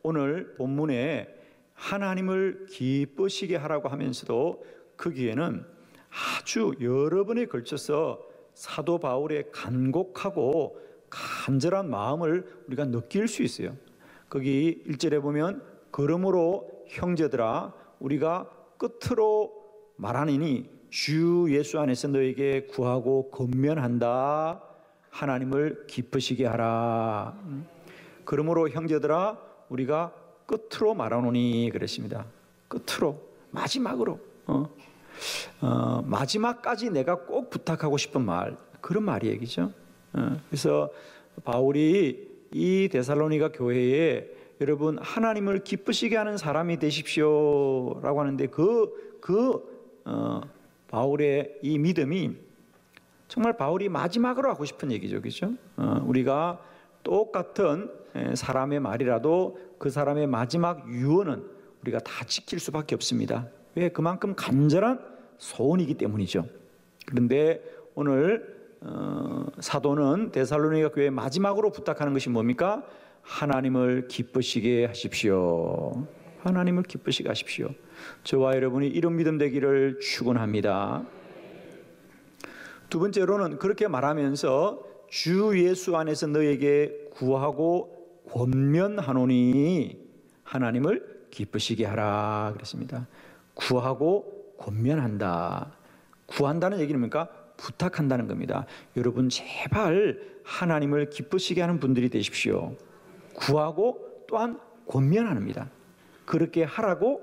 오늘 본문에 하나님을 기쁘시게 하라고 하면서도 거기에는 아주 여러 번에 걸쳐서 사도 바울의 간곡하고 간절한 마음을 우리가 느낄 수 있어요. 거기 1절에 보면 그러므로 형제들아 우리가 끝으로 말하느니 주 예수 안에서 너에게 구하고 권면한다. 하나님을 기쁘시게 하라. 그러므로 형제들아 우리가 끝으로 말하노니 그랬습니다. 끝으로, 마지막으로, 마지막까지 내가 꼭 부탁하고 싶은 말, 그런 말이 얘기죠. 그래서 바울이 이 데살로니가 교회에 여러분 하나님을 기쁘시게 하는 사람이 되십시오라고 하는데 바울의 이 믿음이 정말 바울이 마지막으로 하고 싶은 얘기죠, 그렇죠? 우리가 똑같은 사람의 말이라도 그 사람의 마지막 유언은 우리가 다 지킬 수밖에 없습니다. 왜? 그만큼 간절한 소원이기 때문이죠. 그런데 오늘 사도는 데살로니가 교회에 마지막으로 부탁하는 것이 뭡니까? 하나님을 기쁘시게 하십시오. 하나님을 기쁘시게 하십시오. 저와 여러분이 이런 믿음 되기를 축원합니다. 두 번째로는 그렇게 말하면서 주 예수 안에서 너에게 구하고 권면하노니 하나님을 기쁘시게 하라 그랬습니다. 구하고 권면한다. 구한다는 얘기는 뭡니까? 부탁한다는 겁니다. 여러분 제발 하나님을 기쁘시게 하는 분들이 되십시오. 구하고 또한 권면합니다. 그렇게 하라고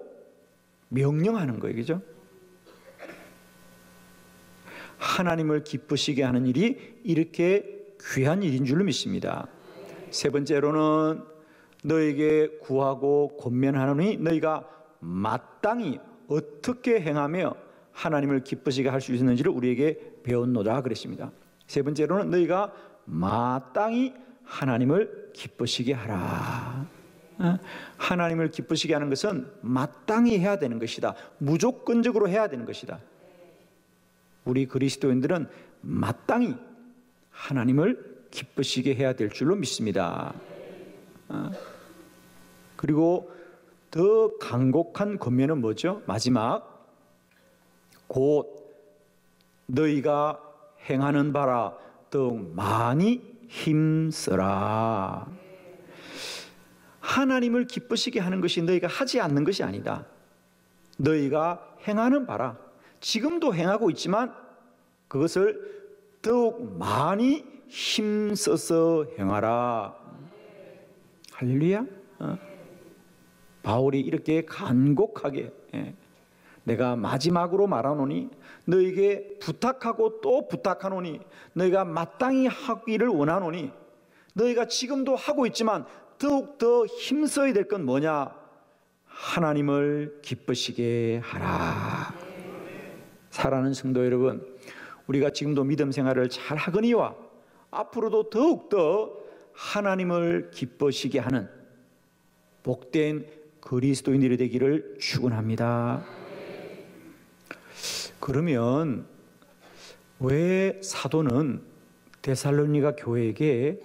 명령하는 거예요, 그죠? 하나님을 기쁘시게 하는 일이 이렇게 귀한 일인 줄로 믿습니다. 세 번째로는 너에게 구하고 권면하노니 너희가 마땅히 어떻게 행하며 하나님을 기쁘시게 할 수 있는지를 우리에게 배웠노라 그랬습니다. 세 번째로는 너희가 마땅히 하나님을 기쁘시게 하라. 하나님을 기쁘시게 하는 것은 마땅히 해야 되는 것이다. 무조건적으로 해야 되는 것이다. 우리 그리스도인들은 마땅히 하나님을 기쁘시게 해야 될 줄로 믿습니다. 그리고 더 간곡한 권면은 뭐죠? 마지막 곧 너희가 행하는 바라 더욱 많이 힘쓰라. 하나님을 기쁘시게 하는 것이 너희가 하지 않는 것이 아니다. 너희가 행하는 바라, 지금도 행하고 있지만 그것을 더욱 많이 힘써서 행하라. 할렐루야. 바울이 이렇게 간곡하게 내가 마지막으로 말하노니 너에게 부탁하고 또 부탁하노니 너희가 마땅히 하기를 원하노니 너희가 지금도 하고 있지만 더욱더 힘써야 될 건 뭐냐? 하나님을 기쁘시게 하라. 사랑하는 성도 여러분, 우리가 지금도 믿음 생활을 잘 하거니와 앞으로도 더욱더 하나님을 기쁘시게 하는 복된 그리스도인들이 되기를 축원합니다. 그러면 왜 사도는 데살로니가 교회에게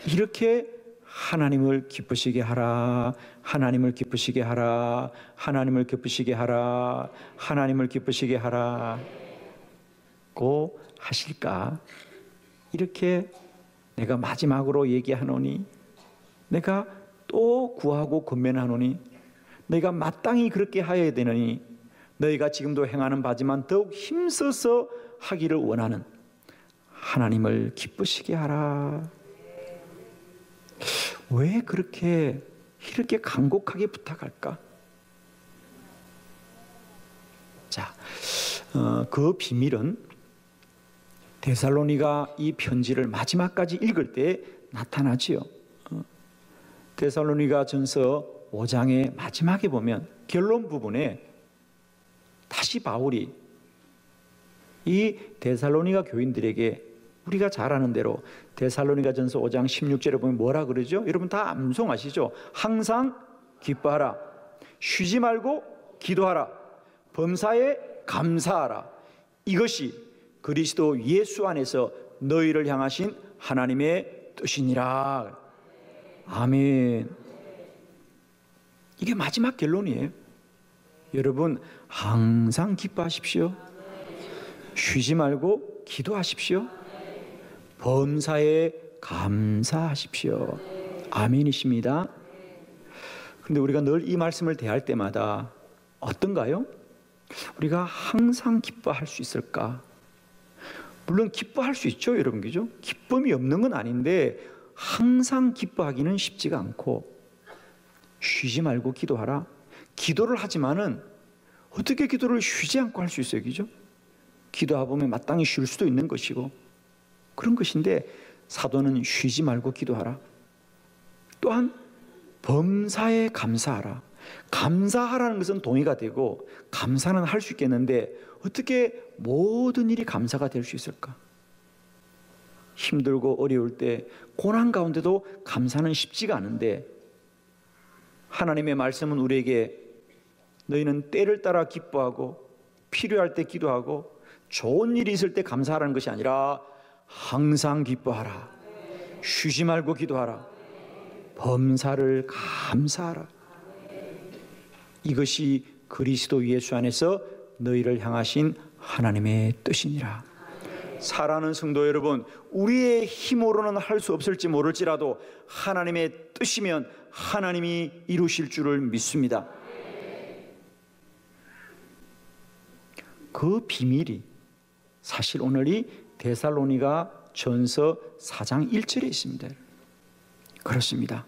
이렇게 하나님을 기쁘시게 하라, 하나님을 기쁘시게 하라, 하나님을 기쁘시게 하라, 하나님을 기쁘시게 하라고 하실까? 이렇게 내가 마지막으로 얘기하노니, 내가 또 구하고 권면하노니, 너희가 마땅히 그렇게 하여야 되느니, 너희가 지금도 행하는 바지만 더욱 힘써서 하기를 원하는 하나님을 기쁘시게 하라. 왜 그렇게 이렇게 간곡하게 부탁할까? 자, 그 비밀은 데살로니가 이 편지를 마지막까지 읽을 때 나타나지요. 데살로니가 전서 5장의 마지막에 보면 결론 부분에 다시 바울이 이 데살로니가 교인들에게 우리가 잘 아는 대로 데살로니가 전서 5장 16절에 보면 뭐라 그러죠? 여러분 다 암송하시죠? 항상 기뻐하라, 쉬지 말고 기도하라, 범사에 감사하라. 이것이 그리스도 예수 안에서 너희를 향하신 하나님의 뜻이니라. 아멘. 이게 마지막 결론이에요. 여러분 항상 기뻐하십시오. 쉬지 말고 기도하십시오. 범사에 감사하십시오. 아멘이십니다. 그런데 우리가 늘 이 말씀을 대할 때마다 어떤가요? 우리가 항상 기뻐할 수 있을까? 물론 기뻐할 수 있죠, 여러분. 그죠? 기쁨이 없는 건 아닌데 항상 기뻐하기는 쉽지가 않고, 쉬지 말고 기도하라. 기도를 하지만은 어떻게 기도를 쉬지 않고 할 수 있어요, 그죠? 기도하다 보면 마땅히 쉴 수도 있는 것이고 그런 것인데, 사도는 쉬지 말고 기도하라. 또한 범사에 감사하라. 감사하라는 것은 동의가 되고 감사는 할 수 있겠는데 어떻게 모든 일이 감사가 될 수 있을까? 힘들고 어려울 때 고난 가운데도 감사는 쉽지가 않은데, 하나님의 말씀은 우리에게 너희는 때를 따라 기뻐하고 필요할 때 기도하고 좋은 일이 있을 때 감사하라는 것이 아니라 항상 기뻐하라. 쉬지 말고 기도하라. 범사를 감사하라. 이것이 그리스도 예수 안에서 너희를 향하신 하나님의 뜻이니라. 사랑하는 성도 여러분, 우리의 힘으로는 할 수 없을지 모를지라도 하나님의 뜻이면 하나님이 이루실 줄을 믿습니다. 그 비밀이 사실 오늘 이 데살로니가 전서 4장 1절에 있습니다. 그렇습니다.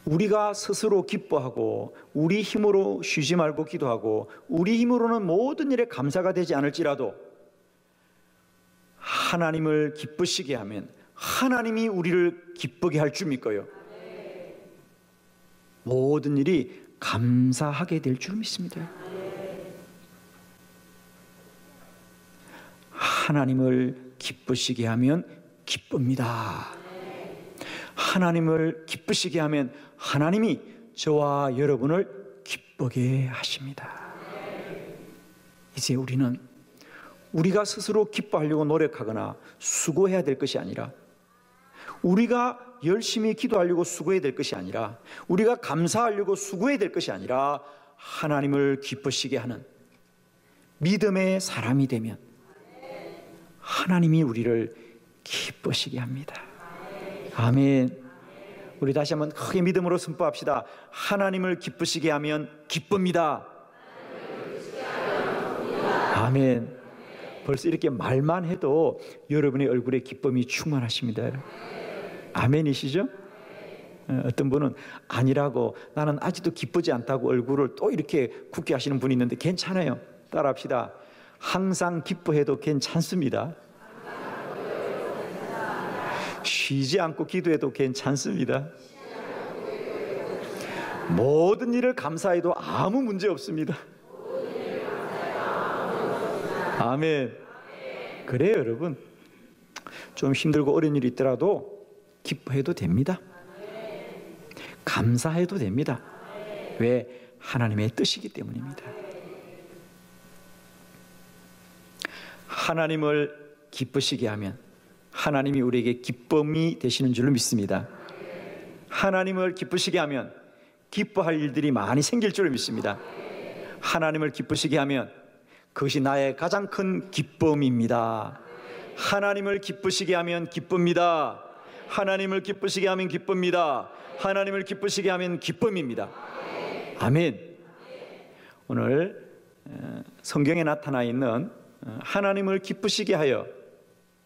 우리가 스스로 기뻐하고 우리 힘으로 쉬지 말고 기도하고 우리 힘으로는 모든 일에 감사가 되지 않을지라도 하나님을 기쁘시게 하면 하나님이 우리를 기쁘게 할 줄 믿고요, 모든 일이 감사하게 될 줄 믿습니다. 하나님을 기쁘시게 하면 기쁩니다. 하나님을 기쁘시게 하면 하나님이 저와 여러분을 기쁘게 하십니다. 이제 우리는 우리가 스스로 기뻐하려고 노력하거나 수고해야 될 것이 아니라, 우리가 열심히 기도하려고 수고해야 될 것이 아니라, 우리가 감사하려고 수고해야 될 것이 아니라 하나님을 기쁘시게 하는 믿음의 사람이 되면 하나님이 우리를 기쁘시게 합니다. 아멘. 우리 다시 한번 크게 믿음으로 선포합시다. 하나님을 기쁘시게 하면 기쁩니다. 아멘. 벌써 이렇게 말만 해도 여러분의 얼굴에 기쁨이 충만하십니다. 아멘이시죠? 어떤 분은 아니라고, 나는 아직도 기쁘지 않다고 얼굴을 또 이렇게 굳게 하시는 분이 있는데 괜찮아요. 따라합시다. 항상 기뻐해도 괜찮습니다. 쉬지 않고 기도해도 괜찮습니다. 모든 일을 감사해도 아무 문제 없습니다. 아멘. 그래요, 여러분. 좀 힘들고 어려운 일이 있더라도 기뻐해도 됩니다. 감사해도 됩니다. 왜? 하나님의 뜻이기 때문입니다. 하나님을 기쁘시게 하면 하나님이 우리에게 기쁨이 되시는 줄로 믿습니다. 하나님을 기쁘시게 하면 기뻐할 일들이 많이 생길 줄로 믿습니다. 하나님을 기쁘시게 하면 그것이 나의 가장 큰 기쁨입니다. 하나님을 기쁘시게 하면 기쁩니다. 하나님을 기쁘시게 하면 기쁩니다. 하나님을 기쁘시게 하면 기쁨입니다. 아멘. 오늘 성경에 나타나 있는 하나님을 기쁘시게 하여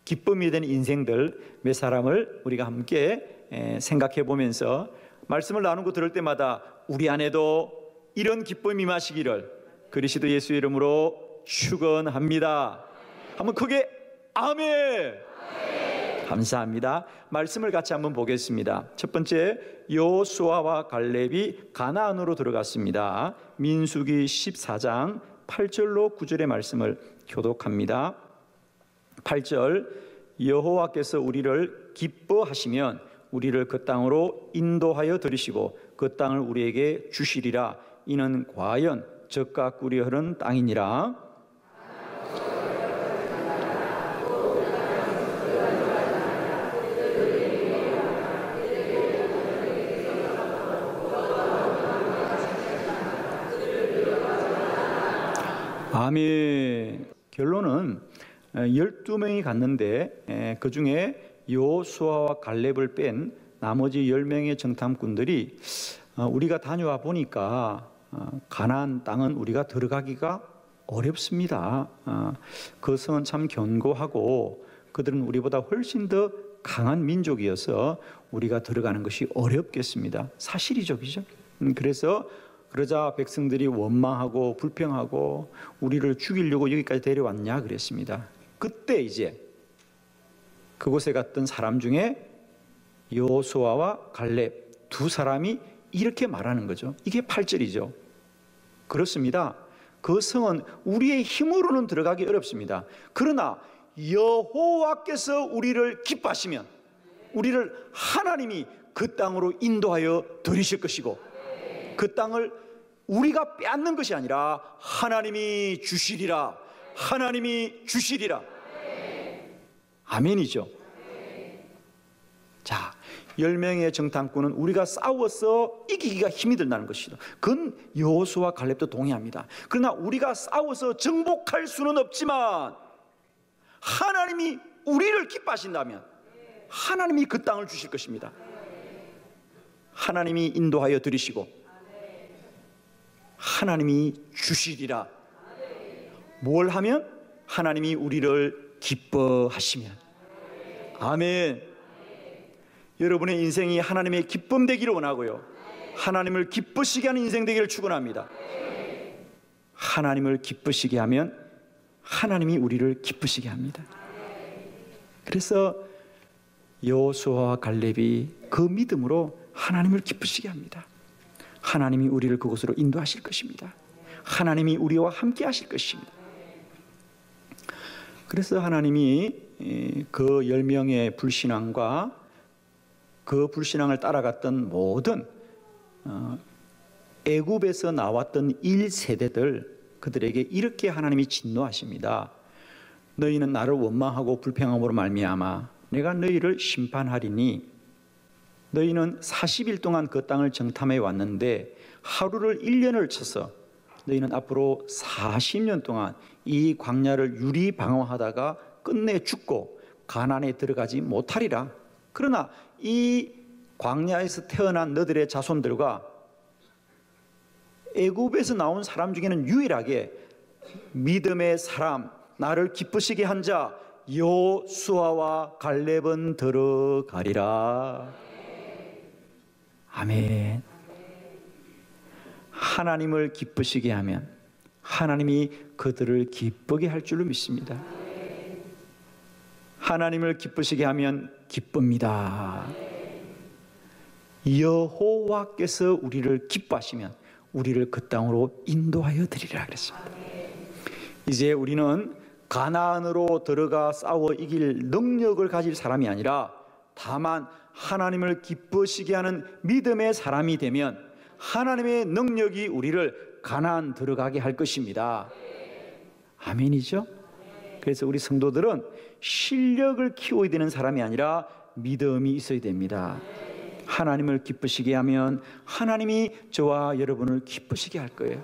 기쁨이 된 인생들 몇 사람을 우리가 함께 생각해 보면서 말씀을 나누고 들을 때마다 우리 안에도 이런 기쁨이 임하시기를 그리스도 예수 이름으로 축원합니다. 한번 크게 아멘. 감사합니다. 말씀을 같이 한번 보겠습니다. 첫 번째, 여호수아와 갈렙이 가나안으로 들어갔습니다. 민수기 14장 8절로 9절의 말씀을 교독합니다. 8절, 여호와께서 우리를 기뻐하시면 우리를 그 땅으로 인도하여 들이시고 그 땅을 우리에게 주시리라. 이는 과연 젖과 꿀이 흐르는 땅이니라. 아멘. 결론은 12명이 갔는데 그 중에 여호수아와 갈렙을 뺀 나머지 10명의 정탐꾼들이 우리가 다녀와 보니까 가나안 땅은 우리가 들어가기가 어렵습니다. 그 성은 참 견고하고 그들은 우리보다 훨씬 더 강한 민족이어서 우리가 들어가는 것이 어렵겠습니다. 사실이죠, 그죠? 그러자 백성들이 원망하고 불평하고 우리를 죽이려고 여기까지 데려왔냐 그랬습니다. 그때 이제 그곳에 갔던 사람 중에 여호수아와 갈렙 두 사람이 이렇게 말하는 거죠. 이게 8절이죠. 그렇습니다. 그 성은 우리의 힘으로는 들어가기 어렵습니다. 그러나 여호와께서 우리를 기뻐하시면 우리를 하나님이 그 땅으로 인도하여 들이실 것이고 그 땅을 우리가 빼앗는 것이 아니라 하나님이 주시리라. 하나님이 주시리라. 아멘이죠. 자, 10명의 정탐꾼은 우리가 싸워서 이기기가 힘이 든다는 것이죠. 그건 여호수아와 갈렙도 동의합니다. 그러나 우리가 싸워서 정복할 수는 없지만 하나님이 우리를 기뻐하신다면 하나님이 그 땅을 주실 것입니다. 하나님이 인도하여 들이시고 하나님이 주시리라. 뭘 하면? 하나님이 우리를 기뻐하시면. 아멘. 여러분의 인생이 하나님의 기쁨 되기를 원하고요, 하나님을 기쁘시게 하는 인생 되기를 축원합니다. 하나님을 기쁘시게 하면 하나님이 우리를 기쁘시게 합니다. 그래서 여호수아와 갈렙이 그 믿음으로 하나님을 기쁘시게 합니다. 하나님이 우리를 그곳으로 인도하실 것입니다. 하나님이 우리와 함께 하실 것입니다. 그래서 하나님이 그 10명의 불신앙과 그 불신앙을 따라갔던 모든 애굽에서 나왔던 1세대들 그들에게 이렇게 하나님이 진노하십니다. 너희는 나를 원망하고 불평함으로 말미암아 내가 너희를 심판하리니 너희는 40일 동안 그 땅을 정탐해 왔는데 하루를 1년을 쳐서 너희는 앞으로 40년 동안 이 광야를 유리방황하다가 끝내 죽고 가나안에 들어가지 못하리라. 그러나 이 광야에서 태어난 너들의 자손들과 애굽에서 나온 사람 중에는 유일하게 믿음의 사람, 나를 기쁘시게 한 자 여호수아와 갈렙은 들어가리라. 아멘. 하나님을 기쁘시게 하면 하나님이 그들을 기쁘게 할 줄로 믿습니다. 하나님을 기쁘시게 하면 기쁩니다. 여호와께서 우리를 기뻐하시면 우리를 그 땅으로 인도하여 드리리라 그랬습니다. 이제 우리는 가나안으로 들어가 싸워 이길 능력을 가질 사람이 아니라 다만 하나님을 기쁘시게 하는 믿음의 사람이 되면 하나님의 능력이 우리를 가나안 들어가게 할 것입니다. 아멘이죠? 그래서 우리 성도들은 실력을 키워야 되는 사람이 아니라 믿음이 있어야 됩니다. 하나님을 기쁘시게 하면 하나님이 저와 여러분을 기쁘시게 할 거예요.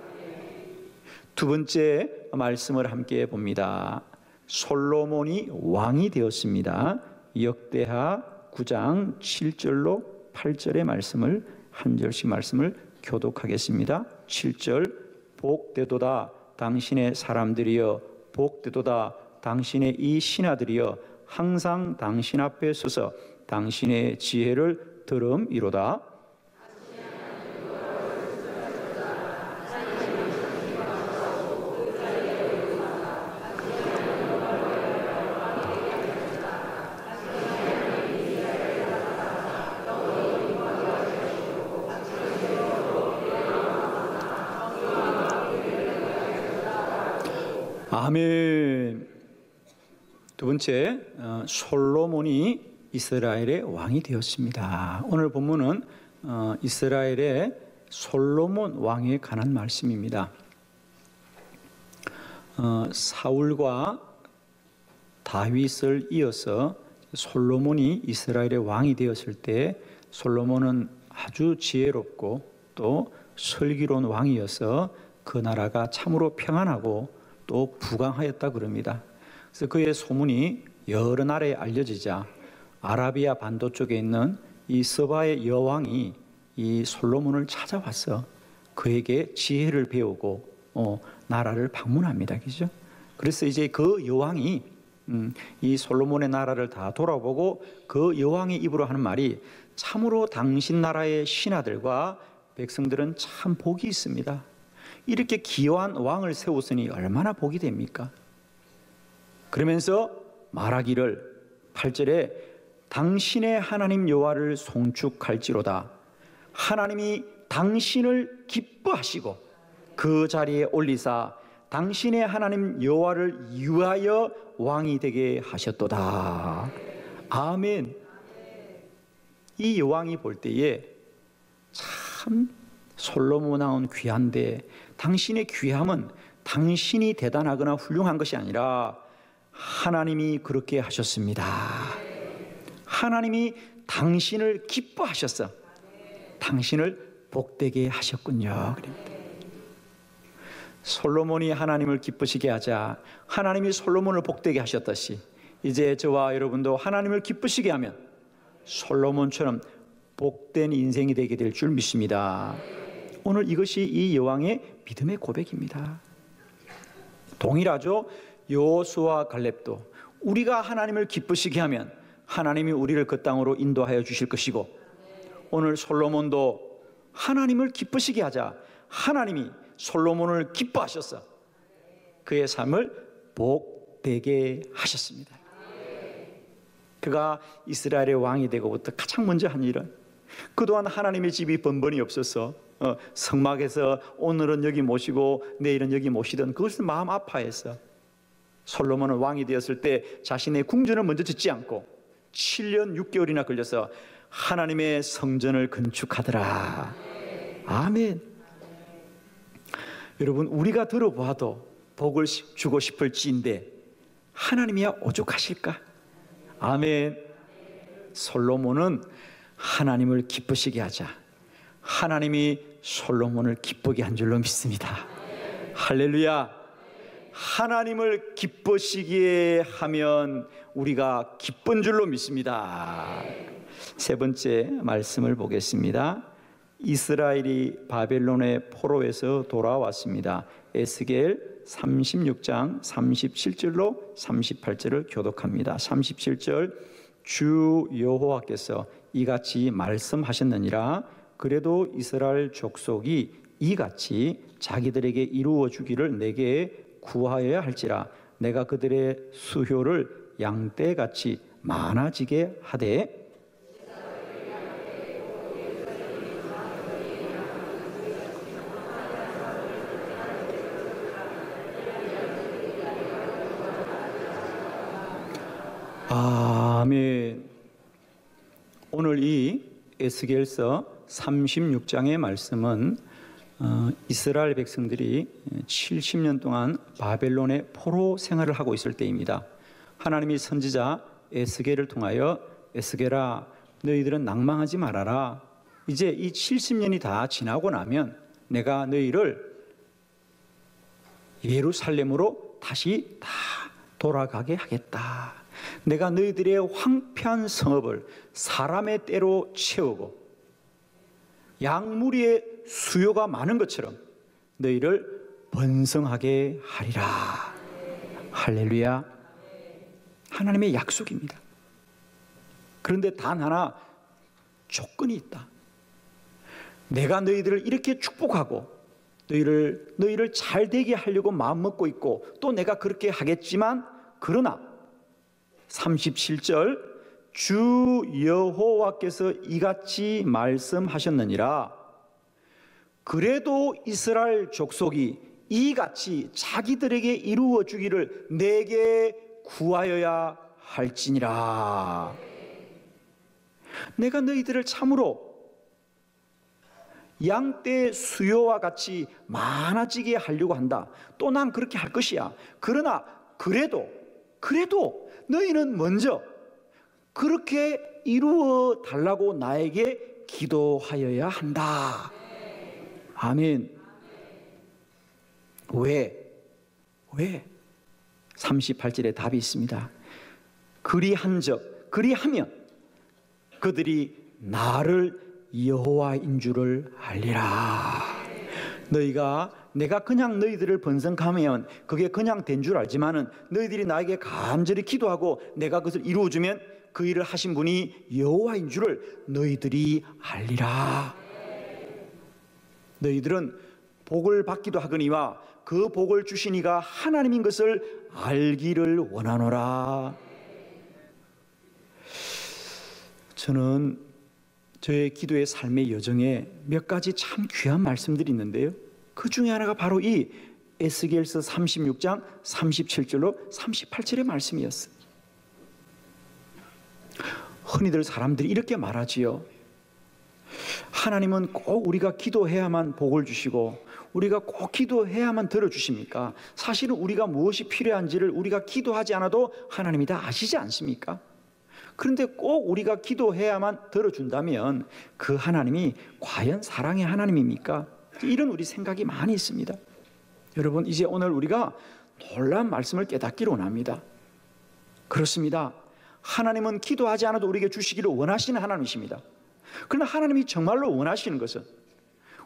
두 번째 말씀을 함께 봅니다. 솔로몬이 왕이 되었습니다. 역대하 9장 7절로 8절의 말씀을 한 절씩 말씀을 교독하겠습니다. 7절 복되도다 당신의 사람들이여 복되도다 당신의 이 신하들이여 항상 당신 앞에 서서 당신의 지혜를 들음이로다. 아멘. 두 번째, 솔로몬이 이스라엘의 왕이 되었습니다. 오늘 본문은 이스라엘의 솔로몬 왕에 관한 말씀입니다. 사울과 다윗을 이어서 솔로몬이 이스라엘의 왕이 되었을 때 솔로몬은 아주 지혜롭고 또 슬기로운 왕이어서 그 나라가 참으로 평안하고 또 부강하였다 그럽니다. 그래서 그의 소문이 여러 나라에 알려지자 아라비아 반도 쪽에 있는 이 서바의 여왕이 이 솔로몬을 찾아와서 그에게 지혜를 배우고 나라를 방문합니다. 그죠? 그래서 이제 그 여왕이 이 솔로몬의 나라를 다 돌아보고 그 여왕의 입으로 하는 말이 참으로 당신 나라의 신하들과 백성들은 참 복이 있습니다. 이렇게 기여한 왕을 세웠으니 얼마나 복이 됩니까? 그러면서 말하기를 8절에 당신의 하나님 여호와를 송축할지로다. 하나님이 당신을 기뻐하시고 그 자리에 올리사 당신의 하나님 여호와를 위하여 왕이 되게 하셨도다. 아멘. 이 여왕이 볼 때에 참 솔로몬 왕은 귀한데 당신의 귀함은 당신이 대단하거나 훌륭한 것이 아니라 하나님이 그렇게 하셨습니다. 하나님이 당신을 기뻐하셨어. 당신을 복되게 하셨군요. 솔로몬이 하나님을 기쁘시게 하자 하나님이 솔로몬을 복되게 하셨듯이 이제 저와 여러분도 하나님을 기쁘시게 하면 솔로몬처럼 복된 인생이 되게 될 줄 믿습니다. 오늘 이것이 이 여왕의 믿음의 고백입니다. 동일하죠. 여호수아와 갈렙도 우리가 하나님을 기쁘시게 하면 하나님이 우리를 그 땅으로 인도하여 주실 것이고, 오늘 솔로몬도 하나님을 기쁘시게 하자 하나님이 솔로몬을 기뻐하셨어. 그의 삶을 복되게 하셨습니다. 그가 이스라엘의 왕이 되고부터 가장 먼저 한 일은 그동안 하나님의 집이 번번이 없어서 성막에서 오늘은 여기 모시고 내일은 여기 모시던 그것을 마음 아파했어. 솔로몬은 왕이 되었을 때 자신의 궁전을 먼저 짓지 않고 7년 6개월이나 걸려서 하나님의 성전을 건축하더라. 아멘. 여러분, 우리가 들어봐도 복을 주고 싶을지인데 하나님이야 오죽하실까? 아멘. 솔로몬은 하나님을 기쁘시게 하자 하나님이 솔로몬을 기쁘게 한 줄로 믿습니다. 할렐루야. 하나님을 기쁘시게 하면 우리가 기쁜 줄로 믿습니다. 세 번째 말씀을 보겠습니다. 이스라엘이 바벨론의 포로에서 돌아왔습니다. 에스겔 36장 37절로 38절을 교독합니다. 37절, 주 여호와께서 이같이 말씀하셨느니라. 그래도 이스라엘 족속이 이같이 자기들에게 이루어 주기를 내게 구하여야 할지라. 내가 그들의 수효를 양떼같이 많아지게 하되 아멘. 오늘 이 에스겔서 36장의 말씀은 이스라엘 백성들이 70년 동안 바벨론의 포로 생활을 하고 있을 때입니다. 하나님이 선지자 에스겔을 통하여 에스겔아, 너희들은 낭망하지 말아라. 이제 이 70년이 다 지나고 나면 내가 너희를 예루살렘으로 다시 다 돌아가게 하겠다. 내가 너희들의 황폐한 성읍을 사람의 때로 채우고 양무리의 수요가 많은 것처럼 너희를 번성하게 하리라. 할렐루야. 하나님의 약속입니다. 그런데 단 하나 조건이 있다. 내가 너희들을 이렇게 축복하고 너희를 잘 되게 하려고 마음 먹고 있고 또 내가 그렇게 하겠지만, 그러나 37절, 주 여호와께서 이같이 말씀하셨느니라. 그래도 이스라엘 족속이 이같이 자기들에게 이루어 주기를 내게 구하여야 할지니라. 내가 너희들을 참으로 양떼 수요와 같이 많아지게 하려고 한다. 또 난 그렇게 할 것이야. 그러나 그래도 너희는 먼저 그렇게 이루어 달라고 나에게 기도하여야 한다. 아멘. 왜 왜? 38절에 답이 있습니다. 그리하면 그들이 나를 여호와인 줄을 알리라. 내가 그냥 너희들을 번성하면 그게 그냥 된 줄 알지만은 너희들이 나에게 간절히 기도하고 내가 그것을 이루어주면 그 일을 하신 분이 여호와인 줄을 너희들이 알리라. 너희들은 복을 받기도 하거니와 그 복을 주신 이가 하나님인 것을 알기를 원하노라. 저는 저의 기도의 삶의 여정에 몇 가지 참 귀한 말씀들이 있는데요, 그 중에 하나가 바로 이 에스겔서 36장 37절로 38절의 말씀이었어요. 흔히들 사람들이 이렇게 말하지요. 하나님은 꼭 우리가 기도해야만 복을 주시고 우리가 꼭 기도해야만 들어주십니까? 사실은 우리가 무엇이 필요한지를 우리가 기도하지 않아도 하나님이 다 아시지 않습니까? 그런데 꼭 우리가 기도해야만 들어준다면 그 하나님이 과연 사랑의 하나님입니까? 이런 우리 생각이 많이 있습니다. 여러분, 이제 오늘 우리가 놀라운 말씀을 깨닫기를 원합니다. 그렇습니다. 하나님은 기도하지 않아도 우리에게 주시기를 원하시는 하나님이십니다. 그러나 하나님이 정말로 원하시는 것은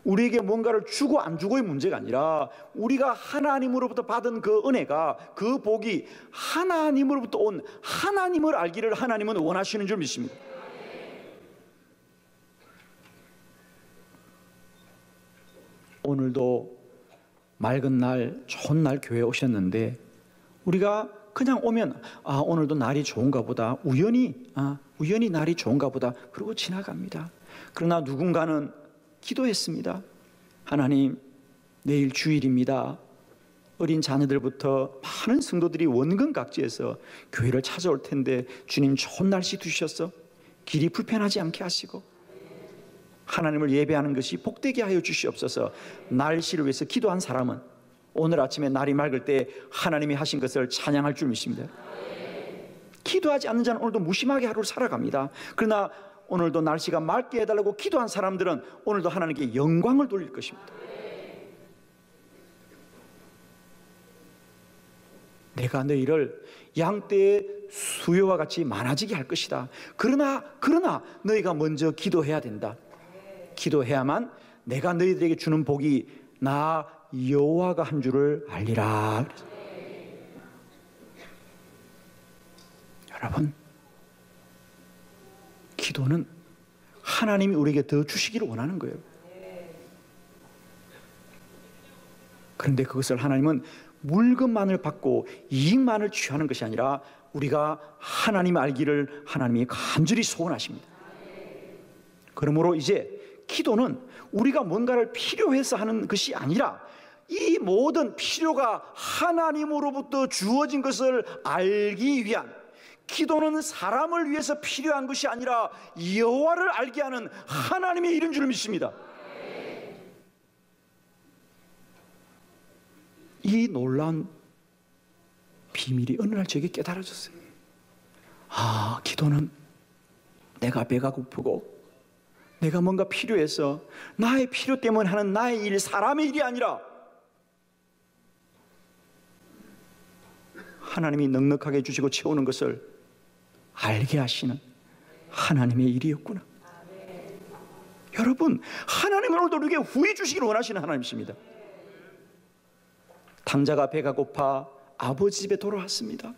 우리에게 뭔가를 주고 안 주고의 문제가 아니라 우리가 하나님으로부터 받은 그 은혜가, 그 복이 하나님으로부터 온 하나님을 알기를 하나님은 원하시는 줄 믿습니다. 오늘도 맑은 날, 좋은 날 교회에 오셨는데 우리가 그냥 오면 오늘도 날이 좋은가 보다, 우연히 날이 좋은가 보다, 그러고 지나갑니다. 그러나 누군가는 기도했습니다. 하나님, 내일 주일입니다. 어린 자녀들부터 많은 성도들이 원근 각지에서 교회를 찾아올 텐데 주님 좋은 날씨 주셔서 길이 불편하지 않게 하시고 하나님을 예배하는 것이 복되게 하여 주시옵소서. 날씨를 위해서 기도한 사람은 오늘 아침에 날이 맑을 때 하나님이 하신 것을 찬양할 줄 믿습니다. 기도하지 않는 자는 오늘도 무심하게 하루를 살아갑니다. 그러나 오늘도 날씨가 맑게 해달라고 기도한 사람들은 오늘도 하나님께 영광을 돌릴 것입니다. 내가 너희를 양떼의 수요와 같이 많아지게 할 것이다. 그러나 너희가 먼저 기도해야 된다. 기도해야만 내가 너희들에게 주는 복이 나 여호와가 한 줄을 알리라. 여러분, 기도는 하나님이 우리에게 더 주시기를 원하는 거예요. 그런데 그것을 하나님은 물건만을 받고 이익만을 취하는 것이 아니라 우리가 하나님 알기를 하나님이 간절히 소원하십니다. 그러므로 이제 기도는 우리가 뭔가를 필요해서 하는 것이 아니라 이 모든 필요가 하나님으로부터 주어진 것을 알기 위한, 기도는 사람을 위해서 필요한 것이 아니라 여호와를 알게 하는 하나님의 일인 줄 믿습니다. 이 놀라운 비밀이 어느 날 저에게 깨달아졌어요. 기도는 내가 배가 고프고 내가 뭔가 필요해서 나의 필요 때문에 하는 나의 일, 사람의 일이 아니라 하나님이 넉넉하게 주시고 채우는 것을 알게 하시는 하나님의 일이었구나. 여러분, 하나님은 오늘도 우리에게 후히 주시기를 원하시는 하나님이십니다. 탕자가 배가 고파 아버지 집에 돌아왔습니다.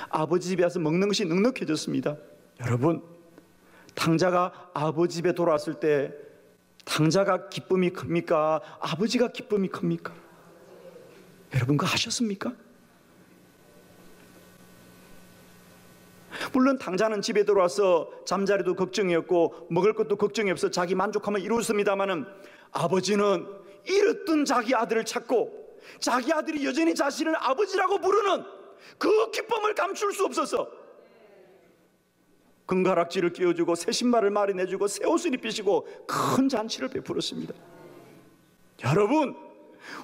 아버지 집에 와서 먹는 것이 넉넉해졌습니다. 여러분, 탕자가 아버지 집에 돌아왔을 때 탕자가 기쁨이 큽니까? 아버지가 기쁨이 큽니까? 여러분, 그거 아셨습니까? 물론 탕자는 집에 들어와서 잠자리도 걱정이었고 먹을 것도 걱정이 없어 자기 만족하면 이루었습니다마는 아버지는 잃었던 자기 아들을 찾고 자기 아들이 여전히 자신을 아버지라고 부르는 그 기쁨을 감출 수 없어서 금가락지를 끼워주고 새 신발을 마련해주고 새 옷을 입히시고 큰 잔치를 베풀었습니다. 여러분,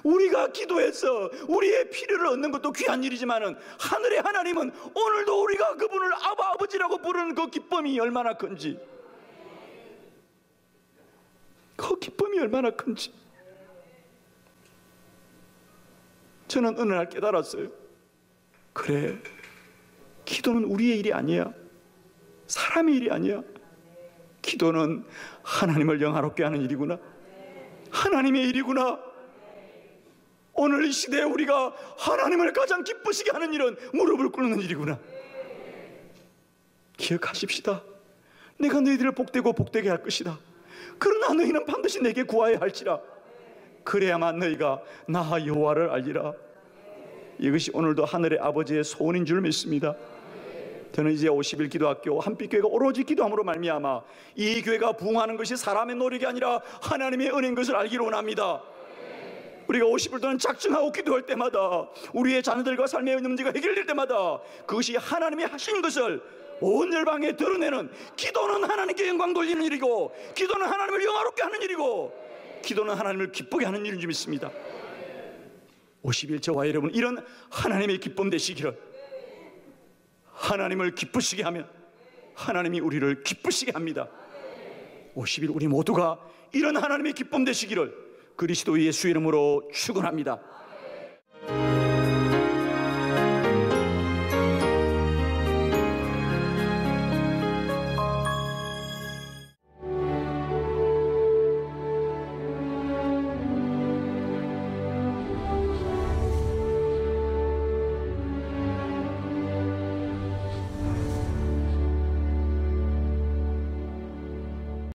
우리가 기도해서 우리의 필요를 얻는 것도 귀한 일이지만은 하늘의 하나님은 오늘도 우리가 그분을 아버지라고 부르는 그 기쁨이 얼마나 큰지, 저는 어느 날 깨달았어요. 그래, 기도는 우리의 일이 아니야. 사람의 일이 아니야. 기도는 하나님을 영화롭게 하는 일이구나. 하나님의 일이구나. 오늘 이 시대에 우리가 하나님을 가장 기쁘시게 하는 일은 무릎을 꿇는 일이구나. 기억하십시다. 내가 너희들을 복되고 복되게 할 것이다. 그러나 너희는 반드시 내게 구하여야 할지라. 그래야만 너희가 나 여호와를 알리라. 이것이 오늘도 하늘의 아버지의 소원인 줄 믿습니다. 저는 이제 50일 기도학교 한빛교회가 오로지 기도함으로 말미암아 이 교회가 부흥하는 것이 사람의 노력이 아니라 하나님의 은혜인 것을 알기로 원합니다. 우리가 50일 동안 작정하고 기도할 때마다, 우리의 자녀들과 삶의 문제가 해결될 때마다 그것이 하나님이 하신 것을 온 열방에 드러내는, 기도는 하나님께 영광 돌리는 일이고, 기도는 하나님을 영화롭게 하는 일이고, 기도는 하나님을 기쁘게 하는 일인 줄 믿습니다. 50일 저와 여러분 이런 하나님의 기쁨 되시기를, 하나님을 기쁘시게 하면 하나님이 우리를 기쁘시게 합니다. 50일 우리 모두가 이런 하나님의 기쁨 되시기를 그리스도 예수 이름으로 축원합니다.